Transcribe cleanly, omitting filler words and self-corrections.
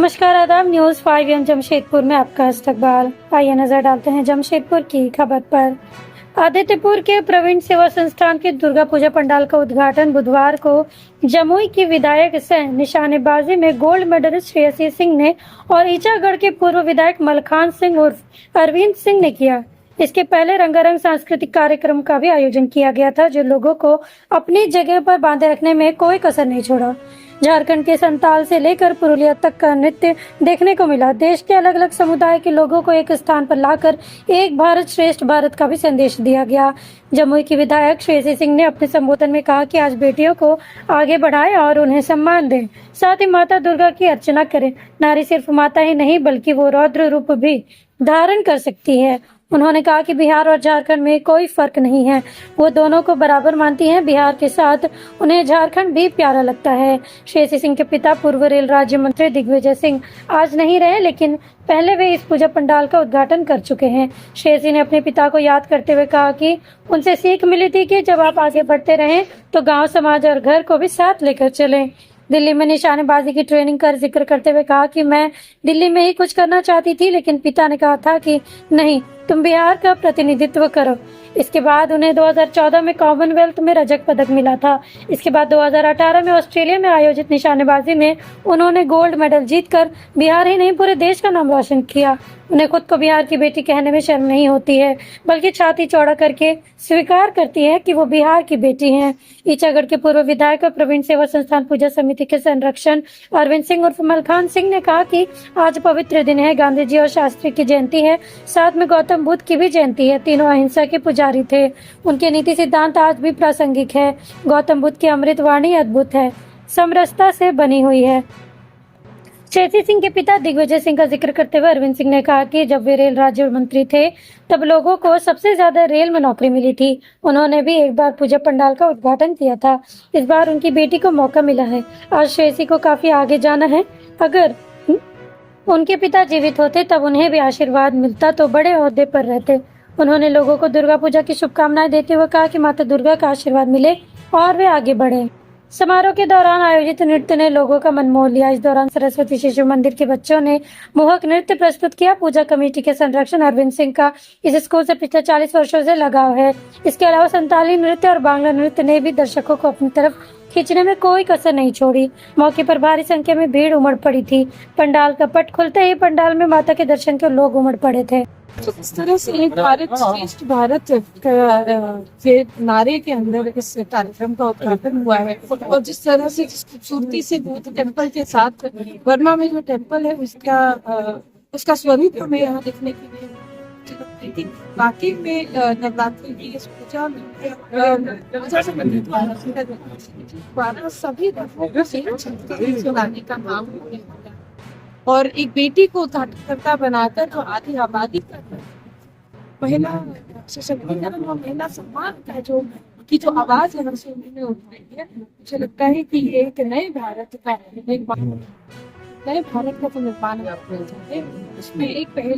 नमस्कार, आदाब। न्यूज़ 5 जमशेदपुर में आपका इस्तकबाल। आइए नजर डालते हैं जमशेदपुर की खबर पर। आदित्यपुर के प्रवीण सेवा संस्थान के दुर्गा पूजा पंडाल का उद्घाटन बुधवार को जमुई की विधायक सह निशानेबाजी में गोल्ड मेडलिस्ट श्रेयसी सिंह ने और ईचागढ़ के पूर्व विधायक मलखान सिंह उर्फ अरविंद सिंह ने किया। इसके पहले रंगारंग सांस्कृतिक कार्यक्रम का भी आयोजन किया गया था, जो लोगों को अपनी जगह पर बांधे रखने में कोई कसर नहीं छोड़ा। झारखंड के संताल से लेकर पुरुलिया तक का नृत्य देखने को मिला। देश के अलग अलग समुदाय के लोगों को एक स्थान पर लाकर एक भारत श्रेष्ठ भारत का भी संदेश दिया गया। जमुई की विधायक श्रेयसी सिंह ने अपने संबोधन में कहा कि आज बेटियों को आगे बढ़ाएं और उन्हें सम्मान दें, साथ ही माता दुर्गा की अर्चना करें। नारी सिर्फ माता ही नहीं बल्कि वो रौद्र रूप भी धारण कर सकती है। उन्होंने कहा कि बिहार और झारखंड में कोई फर्क नहीं है, वो दोनों को बराबर मानती हैं। बिहार के साथ उन्हें झारखंड भी प्यारा लगता है। श्रेयसी सिंह के पिता पूर्व रेल राज्य मंत्री दिग्विजय सिंह आज नहीं रहे, लेकिन पहले वे इस पूजा पंडाल का उद्घाटन कर चुके हैं। श्रेयसी ने अपने पिता को याद करते हुए कहा कि उनसे सीख मिली थी कि जब आप आगे बढ़ते रहें तो गाँव, समाज और घर को भी साथ लेकर चलें। दिल्ली में निशानेबाजी की ट्रेनिंग का जिक्र करते हुए कहा कि मैं दिल्ली में ही कुछ करना चाहती थी, लेकिन पिता ने कहा था कि नहीं, तुम बिहार का प्रतिनिधित्व करो। इसके बाद उन्हें 2014 में कॉमनवेल्थ में रजत पदक मिला था। इसके बाद 2018 में ऑस्ट्रेलिया में आयोजित निशानेबाजी में उन्होंने गोल्ड मेडल जीतकर बिहार ही नहीं पूरे देश का नाम रोशन किया। उन्हें खुद को बिहार की बेटी कहने में शर्म नहीं होती है, बल्कि छाती चौड़ा करके स्वीकार करती है कि वो बिहार की बेटी हैं। ईचागढ़ के पूर्व विधायक और प्रवीण सेवा संस्थान पूजा समिति के संरक्षक अरविंद सिंह उर्फ मलखान सिंह ने कहा कि आज पवित्र दिन है। गांधी जी और शास्त्री की जयंती है, साथ में गौतम बुद्ध की भी जयंती है। तीनों अहिंसा के पुजारी थे। उनके नीति सिद्धांत आज भी प्रासंगिक है। गौतम बुद्ध की अमृत वाणी अद्भुत है, समरसता से बनी हुई है। श्रेयसी सिंह के पिता दिग्विजय सिंह का जिक्र करते हुए अरविंद सिंह ने कहा कि जब वे रेल राज्य मंत्री थे तब लोगों को सबसे ज्यादा रेल में नौकरी मिली थी। उन्होंने भी एक बार पूजा पंडाल का उद्घाटन किया था। इस बार उनकी बेटी को मौका मिला है। आज श्रेयसी को काफी आगे जाना है। अगर उनके पिता जीवित होते तब उन्हें भी आशीर्वाद मिलता तो बड़े ओहदे पर रहते। उन्होंने लोगों को दुर्गा पूजा की शुभकामनाएं देते हुए कहा कि माता दुर्गा का आशीर्वाद मिले और वे आगे बढ़े। समारोह के दौरान आयोजित नृत्य ने लोगों का मन मोह लिया। इस दौरान सरस्वती शिशु मंदिर के बच्चों ने मोहक नृत्य प्रस्तुत किया। पूजा कमेटी के संरक्षक अरविंद सिंह का इस स्कूल से पिछले 40 वर्षों से लगाव है। इसके अलावा संताली नृत्य और बांग्ला नृत्य ने भी दर्शकों को अपनी तरफ खींचने में कोई कसर नहीं छोड़ी। मौके पर भारी संख्या में भीड़ उमड़ पड़ी थी। पंडाल का पट खुलते ही पंडाल में माता के दर्शन के लोग उमड़ पड़े थे। तो इस तरह से एक भारत श्रेष्ठ भारत के नारे के अंदर इस कार्यक्रम का उद्घाटन हुआ है। और जिस तरह से जिस खूबसूरती से बुद्ध टेम्पल के साथ वर्मा में जो टेम्पल है उसका स्वरूप हमें यहाँ देखने के लिए बाकी में नवरात्रि की इस पूजा में सभी सुनाने का काम और एक बेटी को उद्धारकर्ता बनाकर जो आधी आबादी का महिला सशक्तिकरण और महिला सम्मान का जो आवाज है उन्होंने उठाई है। मुझे लगता है कि ये एक नए भारत का तो निर्माण है। उसमें एक पहल